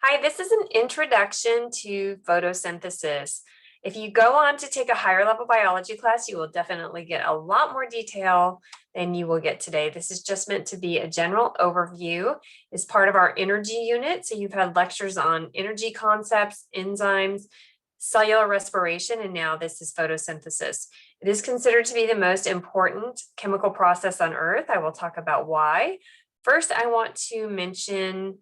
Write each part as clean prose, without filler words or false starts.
Hi, this is an introduction to photosynthesis. If you go on to take a higher level biology class, you will definitely get a lot more detail than you will get today. This is just meant to be a general overview. It's part of our energy unit. So you've had lectures on energy concepts, enzymes, cellular respiration, and now this is photosynthesis. It is considered to be the most important chemical process on Earth. I will talk about why. First, I want to mention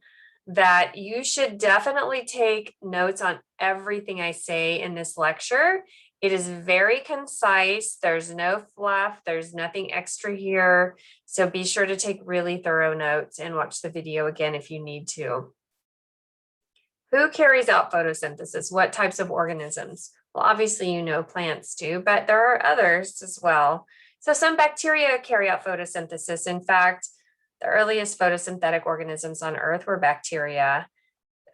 that you should definitely take notes on everything I say in this lecture. It is very concise. There's no fluff. There's nothing extra here. So be sure to take really thorough notes and watch the video again if you need to. Who carries out photosynthesis? What types of organisms? Well, obviously, you know plants do, but there are others as well. So some bacteria carry out photosynthesis. In fact, the earliest photosynthetic organisms on Earth were bacteria.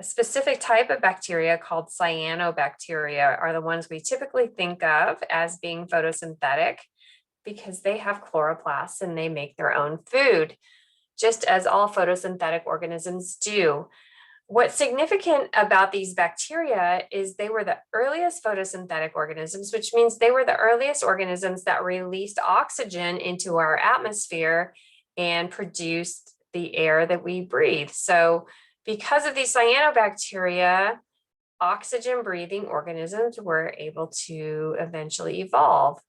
A specific type of bacteria called cyanobacteria are the ones we typically think of as being photosynthetic because they have chloroplasts and they make their own food, just as all photosynthetic organisms do. What's significant about these bacteria is they were the earliest photosynthetic organisms, which means they were the earliest organisms that released oxygen into our atmosphere and produced the air that we breathe. So because of these cyanobacteria, oxygen breathing organisms were able to eventually evolve.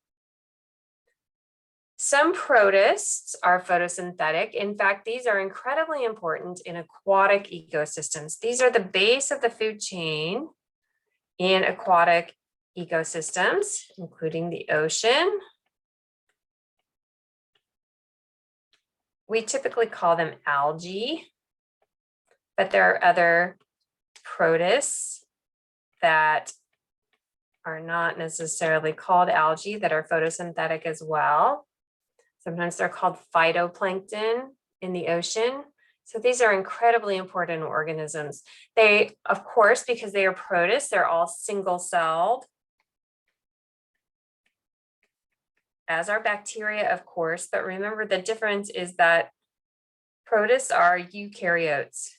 Some protists are photosynthetic. In fact, these are incredibly important in aquatic ecosystems. These are the base of the food chain in aquatic ecosystems, including the ocean. We typically call them algae, but there are other protists that are not necessarily called algae that are photosynthetic as well. Sometimes they're called phytoplankton in the ocean. So these are incredibly important organisms. They, of course, because they are protists, they're all single-celled, as are bacteria, of course. But remember, the difference is that protists are eukaryotes.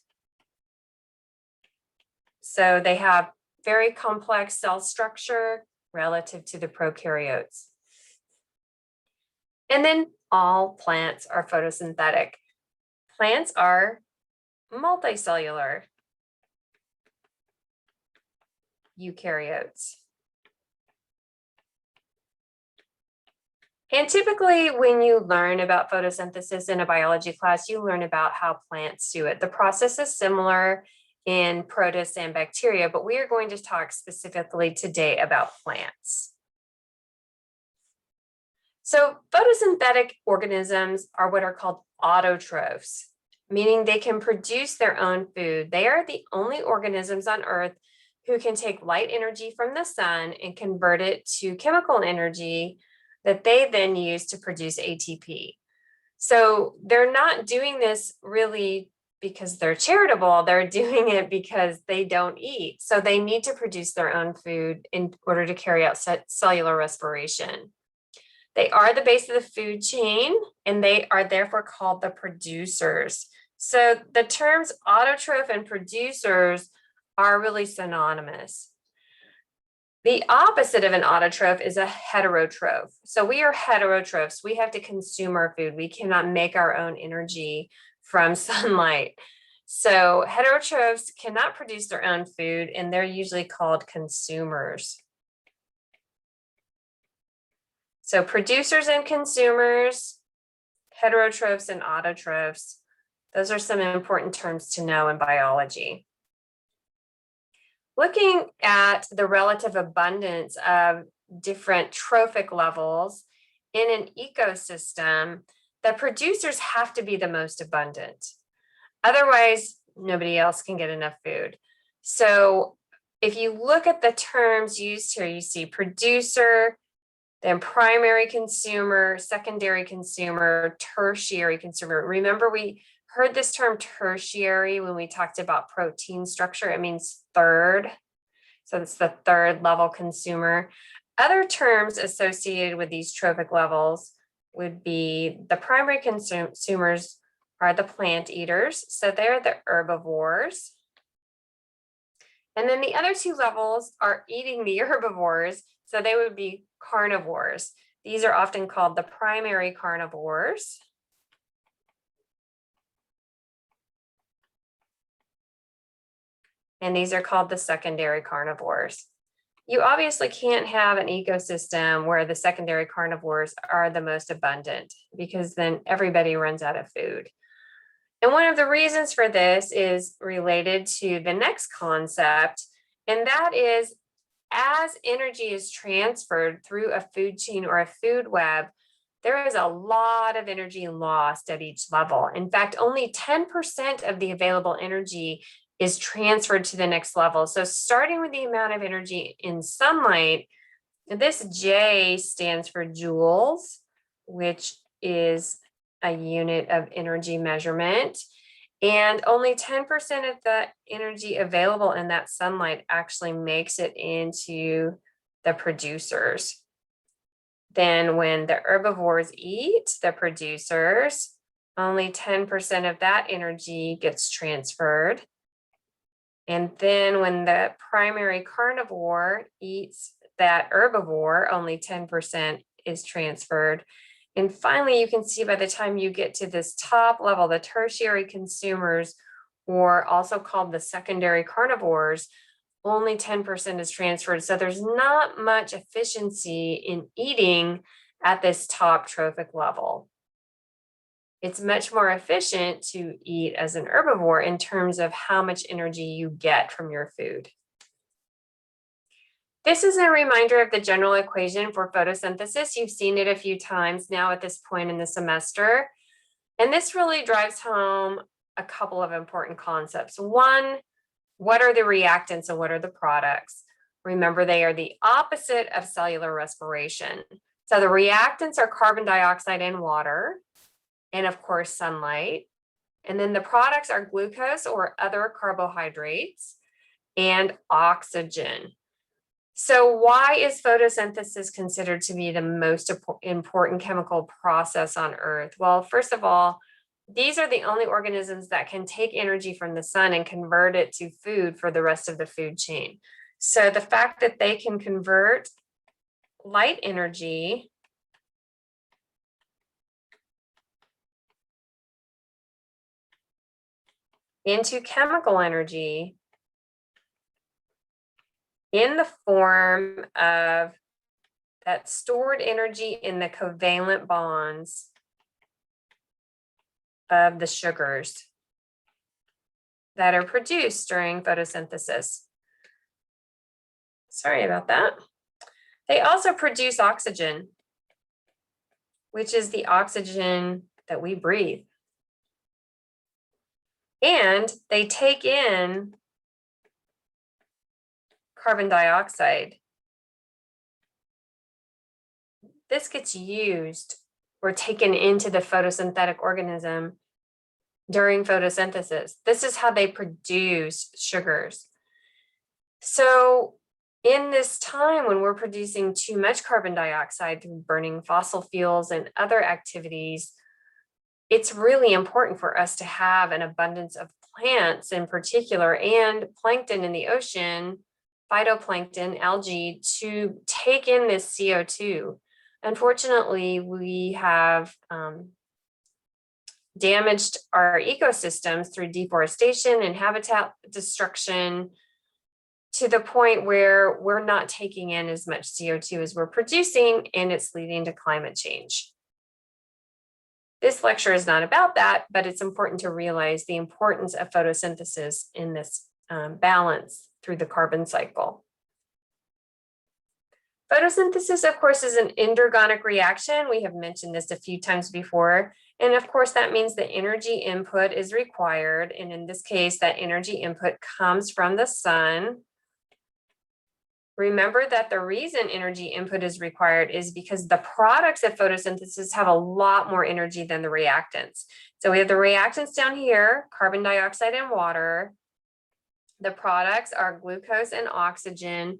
So they have very complex cell structure relative to the prokaryotes. And then all plants are photosynthetic. Plants are multicellular eukaryotes. And typically when you learn about photosynthesis in a biology class, you learn about how plants do it. The process is similar in protists and bacteria, but we are going to talk specifically today about plants. So photosynthetic organisms are what are called autotrophs, meaning they can produce their own food. They are the only organisms on Earth who can take light energy from the sun and convert it to chemical energy that they then use to produce ATP. So they're not doing this really because they're charitable, they're doing it because they don't eat. So they need to produce their own food in order to carry out cellular respiration. They are the base of the food chain, and they are therefore called the producers. So the terms autotroph and producers are really synonymous. The opposite of an autotroph is a heterotroph. So we are heterotrophs. We have to consume our food. We cannot make our own energy from sunlight. So heterotrophs cannot produce their own food, and they're usually called consumers. So producers and consumers, heterotrophs and autotrophs, those are some important terms to know in biology. Looking at the relative abundance of different trophic levels in an ecosystem, the producers have to be the most abundant. Otherwise, nobody else can get enough food. So if you look at the terms used here, you see producer, then primary consumer, secondary consumer, tertiary consumer. Remember, we heard this term tertiary when we talked about protein structure. It means third. So it's the third level consumer. Other terms associated with these trophic levels would be the primary consumers are the plant eaters. So they're the herbivores. And then the other two levels are eating the herbivores, so they would be carnivores. These are often called the primary carnivores. And these are called the secondary carnivores. You obviously can't have an ecosystem where the secondary carnivores are the most abundant, because then everybody runs out of food. And one of the reasons for this is related to the next concept, and that is as energy is transferred through a food chain or a food web, there is a lot of energy lost at each level. In fact, only 10% of the available energy is transferred to the next level. So starting with the amount of energy in sunlight, this J stands for joules, which is a unit of energy measurement. And only 10% of the energy available in that sunlight actually makes it into the producers. Then when the herbivores eat the producers, only 10% of that energy gets transferred. And then when the primary carnivore eats that herbivore, only 10% is transferred. And finally, you can see by the time you get to this top level, the tertiary consumers, or also called the secondary carnivores, only 10% is transferred. So there's not much efficiency in eating at this top trophic level. It's much more efficient to eat as an herbivore in terms of how much energy you get from your food. This is a reminder of the general equation for photosynthesis. You've seen it a few times now at this point in the semester. And this really drives home a couple of important concepts. One, what are the reactants and what are the products? Remember, they are the opposite of cellular respiration. So the reactants are carbon dioxide and water, and of course, sunlight. And then the products are glucose or other carbohydrates and oxygen. So why is photosynthesis considered to be the most important chemical process on Earth? Well, first of all, these are the only organisms that can take energy from the sun and convert it to food for the rest of the food chain. So the fact that they can convert light energy into chemical energy in the form of that stored energy in the covalent bonds of the sugars that are produced during photosynthesis. Sorry about that. They also produce oxygen, which is the oxygen that we breathe. And they take in carbon dioxide. This gets used or taken into the photosynthetic organism during photosynthesis. This is how they produce sugars. So in this time when we're producing too much carbon dioxide through burning fossil fuels and other activities, it's really important for us to have an abundance of plants in particular and plankton in the ocean, phytoplankton, algae, to take in this CO2. Unfortunately, we have damaged our ecosystems through deforestation and habitat destruction to the point where we're not taking in as much CO2 as we're producing, and it's leading to climate change. This lecture is not about that, but it's important to realize the importance of photosynthesis in this balance through the carbon cycle. Photosynthesis, of course, is an endergonic reaction. We have mentioned this a few times before. And of course, that means the energy input is required. And in this case, that energy input comes from the sun. Remember that the reason energy input is required is because the products of photosynthesis have a lot more energy than the reactants. So we have the reactants down here, carbon dioxide and water. The products are glucose and oxygen.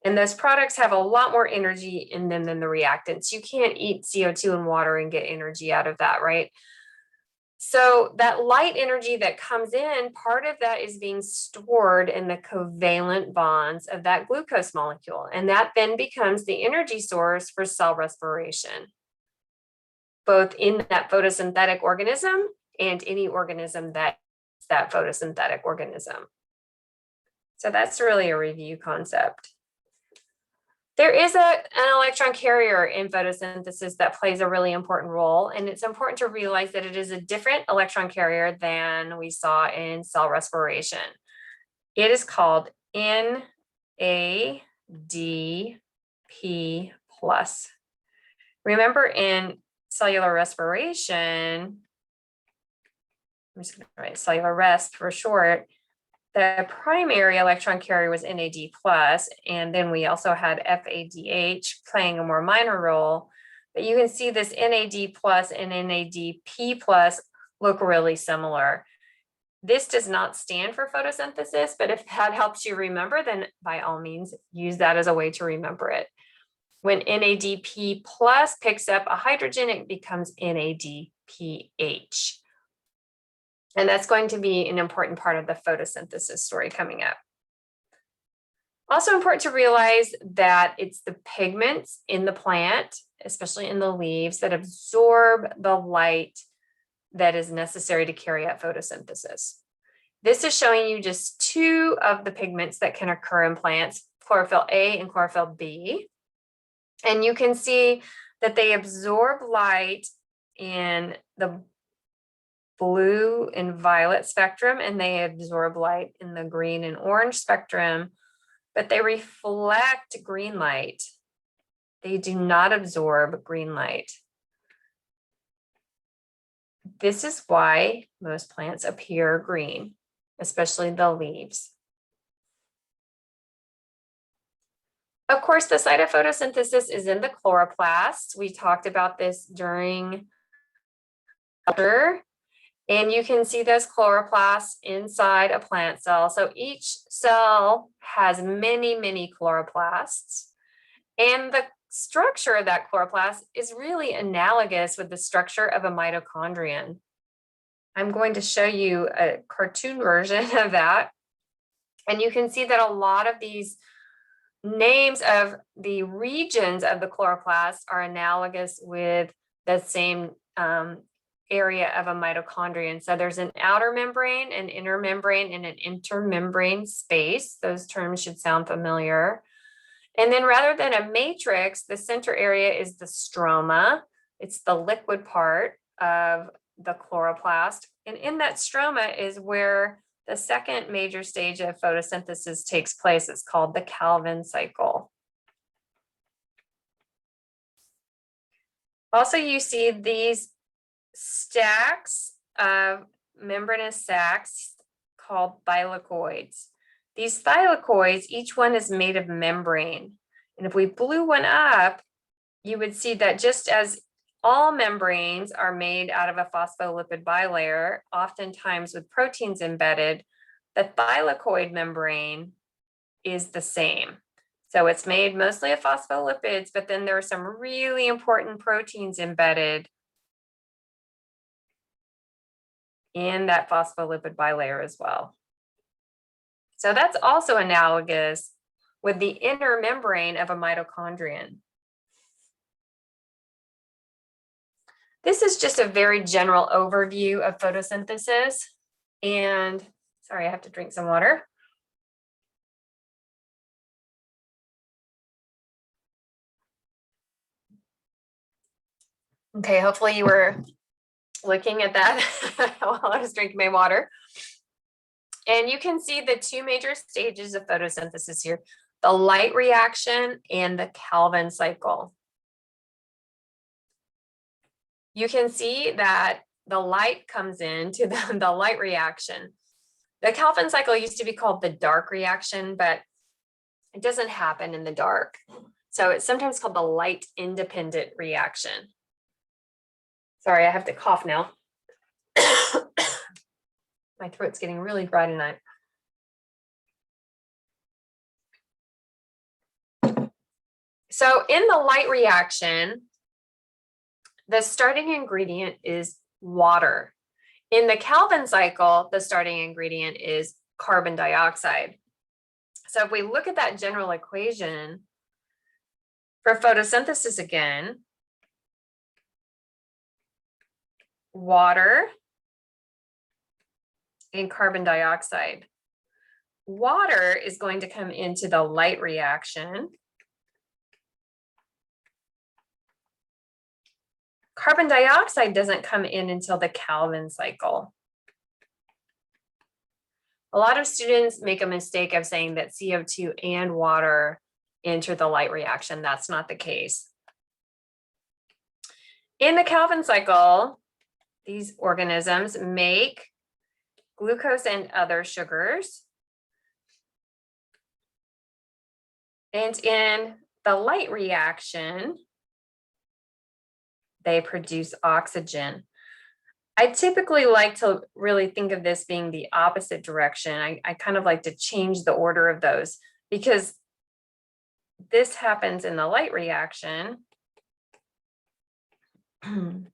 And those products have a lot more energy in them than the reactants. You can't eat CO2 and water and get energy out of that, right? So that light energy that comes in, part of that is being stored in the covalent bonds of that glucose molecule. And that then becomes the energy source for cell respiration, both in that photosynthetic organism and any organism that photosynthetic organism. So that's really a review concept. There is an electron carrier in photosynthesis that plays a really important role, and it's important to realize that it is a different electron carrier than we saw in cell respiration. It is called NADP+. Remember, in cellular respiration, I'm just going to write cellular rest for short, the primary electron carrier was NAD+, and then we also had FADH playing a more minor role. But you can see this NAD+ and NADP+ look really similar. This does not stand for photosynthesis, but if that helps you remember, then by all means, use that as a way to remember it. When NADP+ picks up a hydrogen, it becomes NADPH. And that's going to be an important part of the photosynthesis story coming up. Also important to realize that it's the pigments in the plant, especially in the leaves, that absorb the light that is necessary to carry out photosynthesis. This is showing you just two of the pigments that can occur in plants, chlorophyll A and chlorophyll B. And you can see that they absorb light in the blue and violet spectrum, and they absorb light in the green and orange spectrum, but they reflect green light. They do not absorb green light. This is why most plants appear green, especially the leaves. Of course, the site of photosynthesis is in the chloroplasts. We talked about this during chapter. And you can see those chloroplasts inside a plant cell. So each cell has many, many chloroplasts. And the structure of that chloroplast is really analogous with the structure of a mitochondrion. I'm going to show you a cartoon version of that. And you can see that a lot of these names of the regions of the chloroplast are analogous with the same area of a mitochondrion. So there's an outer membrane, an inner membrane, and an intermembrane space. Those terms should sound familiar. And then rather than a matrix, the center area is the stroma. It's the liquid part of the chloroplast. And in that stroma is where the second major stage of photosynthesis takes place. It's called the Calvin cycle. Also, you see these stacks of membranous sacs called thylakoids. These thylakoids, each one is made of membrane. And if we blew one up, you would see that just as all membranes are made out of a phospholipid bilayer, oftentimes with proteins embedded, the thylakoid membrane is the same. So it's made mostly of phospholipids, but then there are some really important proteins embedded in that phospholipid bilayer as well. So that's also analogous with the inner membrane of a mitochondrion. This is just a very general overview of photosynthesis. And sorry, I have to drink some water. Okay, hopefully you were looking at that while I was drinking my water. And you can see the two major stages of photosynthesis here, the light reaction and the Calvin cycle. You can see that the light comes into the light reaction. The Calvin cycle used to be called the dark reaction, but it doesn't happen in the dark. So it's sometimes called the light independent reaction. Sorry, I have to cough now. My throat's getting really dry tonight. So in the light reaction, the starting ingredient is water. In the Calvin cycle, the starting ingredient is carbon dioxide. So if we look at that general equation for photosynthesis again, water and carbon dioxide. Water is going to come into the light reaction. Carbon dioxide doesn't come in until the Calvin cycle. A lot of students make a mistake of saying that CO2 and water enter the light reaction. That's not the case. In the Calvin cycle, these organisms make glucose and other sugars. And in the light reaction, they produce oxygen. I typically like to really think of this being the opposite direction. I kind of like to change the order of those because this happens in the light reaction. And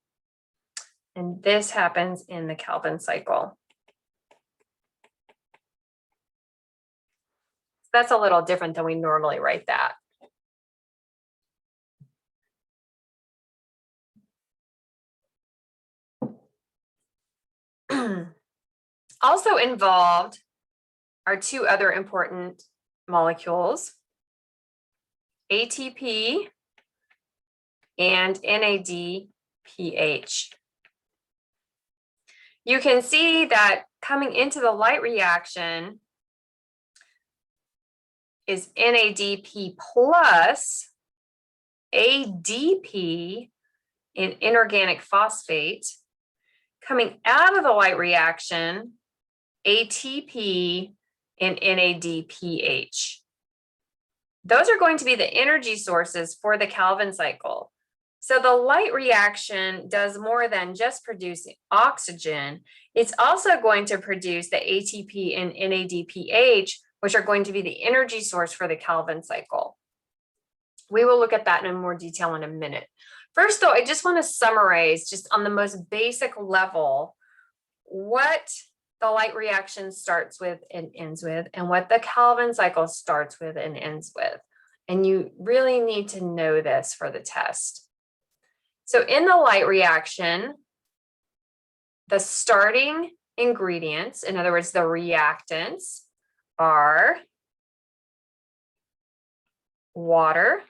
this happens in the Calvin cycle. That's a little different than we normally write that. Also involved are two other important molecules, ATP and NADPH. You can see that coming into the light reaction is NADP plus ADP, an inorganic phosphate. Coming out of the light reaction, ATP and NADPH. Those are going to be the energy sources for the Calvin cycle. So the light reaction does more than just producing oxygen. It's also going to produce the ATP and NADPH, which are going to be the energy source for the Calvin cycle. We will look at that in more detail in a minute. First, though, I just want to summarize just on the most basic level what the light reaction starts with and ends with, and what the Calvin cycle starts with and ends with. And you really need to know this for the test. So in the light reaction, the starting ingredients, in other words, the reactants, are water,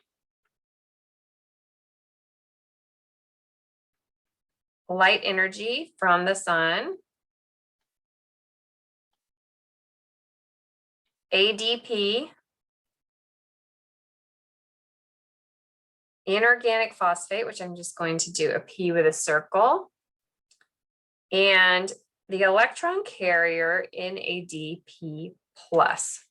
light energy from the sun, ADP, inorganic phosphate, which I'm just going to do a P with a circle, and the electron carrier NADP plus.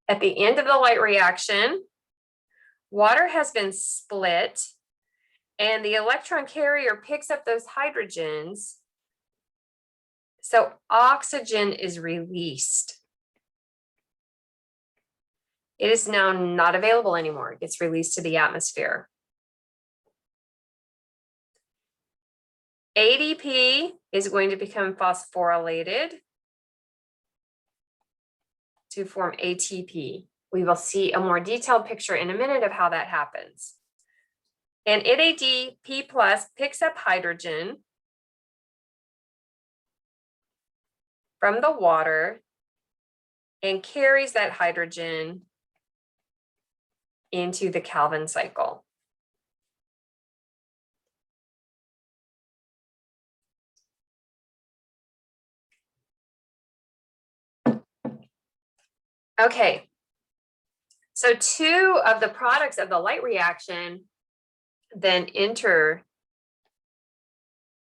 At the end of the light reaction, water has been split and the electron carrier picks up those hydrogens. So oxygen is released. It is now not available anymore. It gets released to the atmosphere. ADP is going to become phosphorylated to form ATP. We will see a more detailed picture in a minute of how that happens. And NADP plus picks up hydrogen from the water and carries that hydrogen into the Calvin cycle. Okay, so two of the products of the light reaction then enter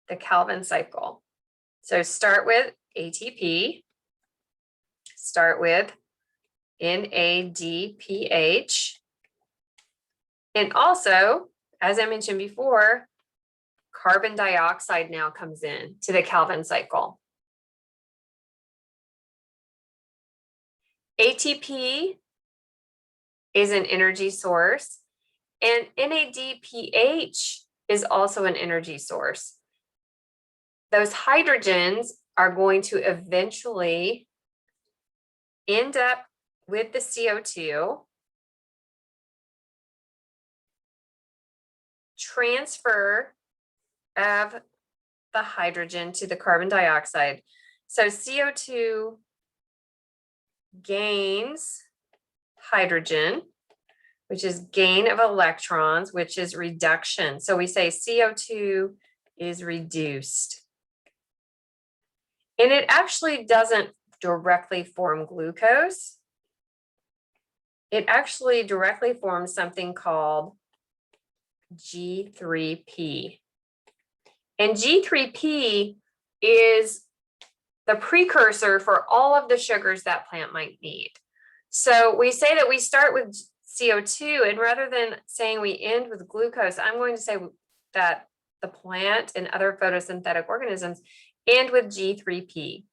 the Calvin cycle. So start with ATP, start with NADPH, and also, as I mentioned before, carbon dioxide now comes in to the Calvin cycle. ATP is an energy source, and NADPH is also an energy source. those hydrogens are going to eventually end up with the CO2, transfer of the hydrogen to the carbon dioxide. So CO2 gains hydrogen, which is gain of electrons, which is reduction. So we say CO2 is reduced. And it actually doesn't directly form glucose. It actually directly forms something called G3P. And G3P is the precursor for all of the sugars that plant might need. So we say that we start with CO2, and rather than saying we end with glucose, I'm going to say that the plant and other photosynthetic organisms end with G3P.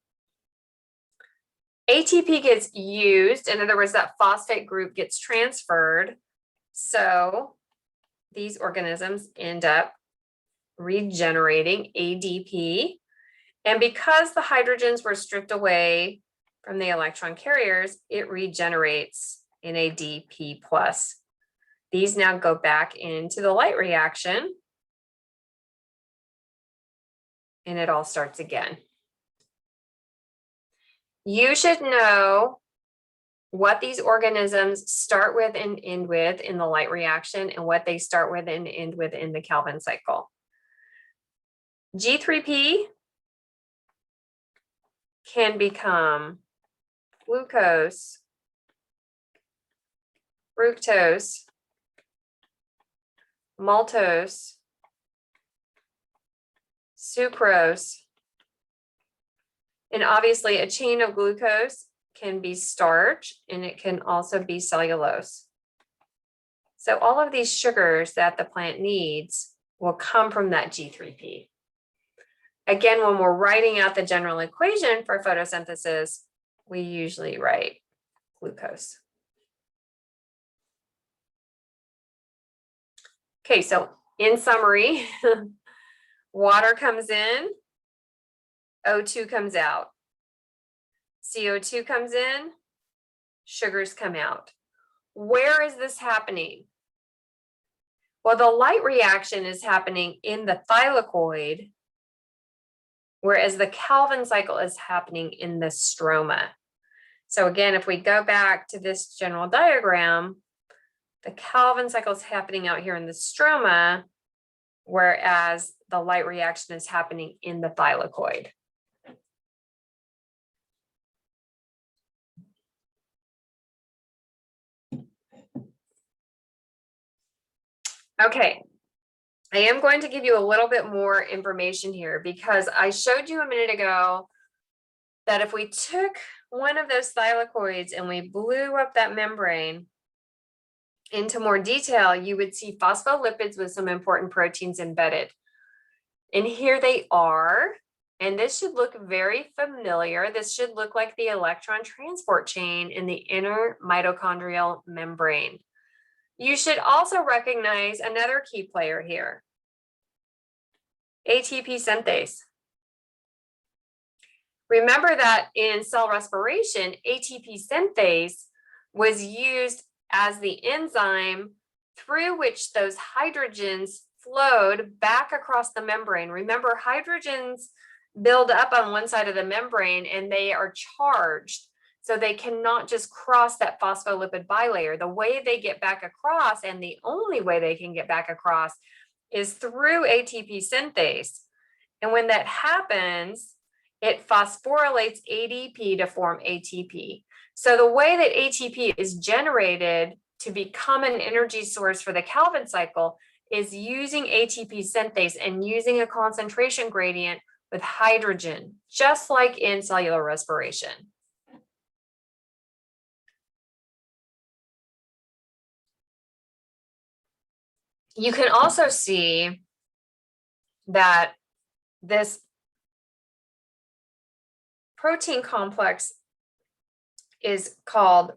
ATP gets used, in other words, that phosphate group gets transferred. So these organisms end up regenerating ADP. And because the hydrogens were stripped away from the electron carriers, it regenerates NADP+. These now go back into the light reaction, and it all starts again. You should know what these organisms start with and end with in the light reaction and what they start with and end with in the Calvin cycle. G3P can become glucose, fructose, maltose, sucrose, and obviously a chain of glucose can be starch, and it can also be cellulose. So all of these sugars that the plant needs will come from that G3P. Again, when we're writing out the general equation for photosynthesis, we usually write glucose. Okay, so in summary, water comes in, O2 comes out. CO2 comes in, sugars come out. Where is this happening? Well, the light reaction is happening in the thylakoid, whereas the Calvin cycle is happening in the stroma. So again, if we go back to this general diagram, the Calvin cycle is happening out here in the stroma, whereas the light reaction is happening in the thylakoid. Okay, I am going to give you a little bit more information here because I showed you a minute ago that if we took one of those thylakoids and we blew up that membrane into more detail, you would see phospholipids with some important proteins embedded. And here they are. And this should look very familiar. This should look like the electron transport chain in the inner mitochondrial membrane. You should also recognize another key player here, ATP synthase. Remember that in cell respiration, ATP synthase was used as the enzyme through which those hydrogens flowed back across the membrane. Remember, hydrogens build up on one side of the membrane and they are charged. So they cannot just cross that phospholipid bilayer. The way they get back across, and the only way they can get back across, is through ATP synthase. And when that happens, it phosphorylates ADP to form ATP. So the way that ATP is generated to become an energy source for the Calvin cycle is using ATP synthase and using a concentration gradient with hydrogen, just like in cellular respiration. You can also see that this protein complex is called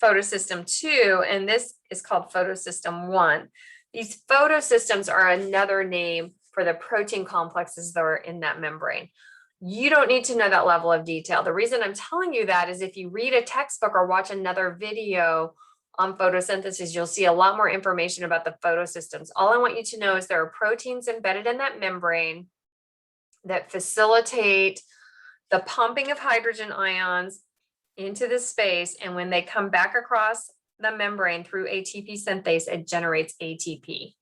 photosystem 2, and this is called photosystem 1. These photosystems are another name for the protein complexes that are in that membrane. You don't need to know that level of detail. The reason I'm telling you that is if you read a textbook or watch another video on photosynthesis, you'll see a lot more information about the photosystems. All I want you to know is there are proteins embedded in that membrane that facilitate the pumping of hydrogen ions into the space. And when they come back across the membrane through ATP synthase, it generates ATP.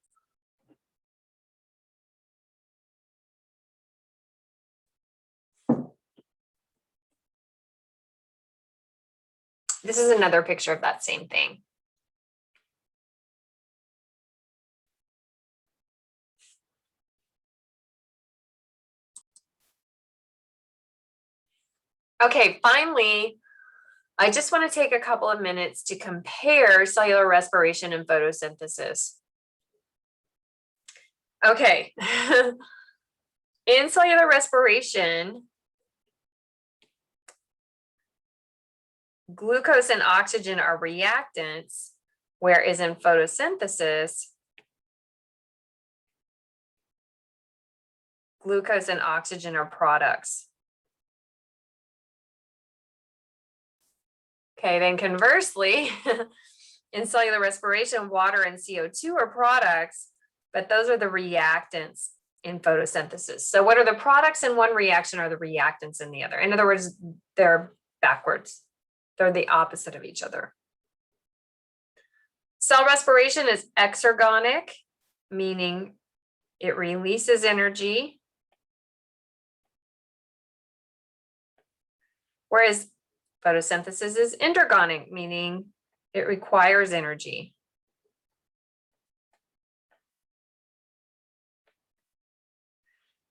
This is another picture of that same thing. Okay, finally, I just want to take a couple of minutes to compare cellular respiration and photosynthesis. Okay, in cellular respiration, glucose and oxygen are reactants, whereas in photosynthesis, glucose and oxygen are products. Okay, then conversely, in cellular respiration, water and CO2 are products, but those are the reactants in photosynthesis. So what are the products in one reaction are the reactants in the other? In other words, they're backwards. They're the opposite of each other. Cell respiration is exergonic, meaning it releases energy, whereas photosynthesis is endergonic, meaning it requires energy.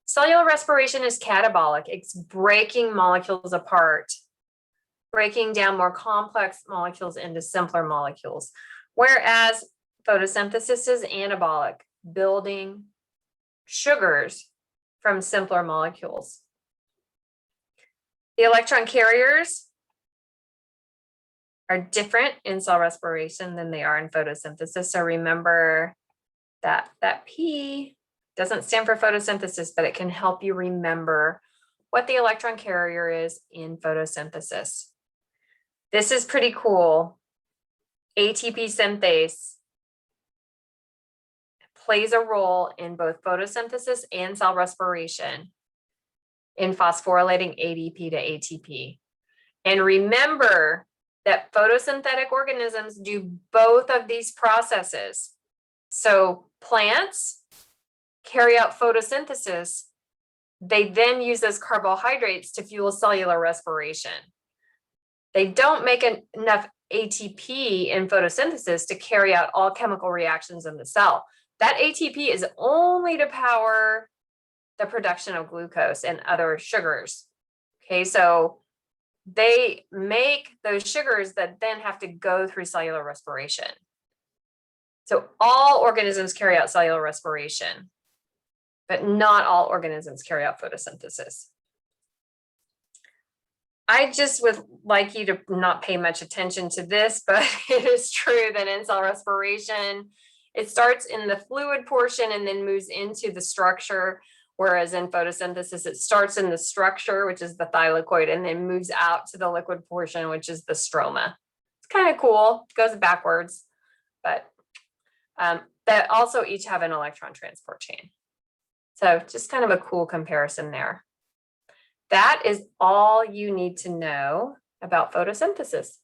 Cellular respiration is catabolic. It's breaking molecules apart, breaking down more complex molecules into simpler molecules, whereas photosynthesis is anabolic, building sugars from simpler molecules. The electron carriers are different in cell respiration than they are in photosynthesis. So remember that P doesn't stand for photosynthesis, but it can help you remember what the electron carrier is in photosynthesis. This is pretty cool. ATP synthase plays a role in both photosynthesis and cell respiration in phosphorylating ADP to ATP. And remember that photosynthetic organisms do both of these processes. So plants carry out photosynthesis. They then use those carbohydrates to fuel cellular respiration. They don't make enough ATP in photosynthesis to carry out all chemical reactions in the cell. That ATP is only to power the production of glucose and other sugars. Okay, so they make those sugars that then have to go through cellular respiration. So all organisms carry out cellular respiration, but not all organisms carry out photosynthesis. I just would like you to not pay much attention to this, but it is true that in cell respiration, it starts in the fluid portion and then moves into the structure. Whereas in photosynthesis, it starts in the structure, which is the thylakoid, and then moves out to the liquid portion, which is the stroma. It's kind of cool. It goes backwards, but that also each have an electron transport chain. So just kind of a cool comparison there. That is all you need to know about photosynthesis.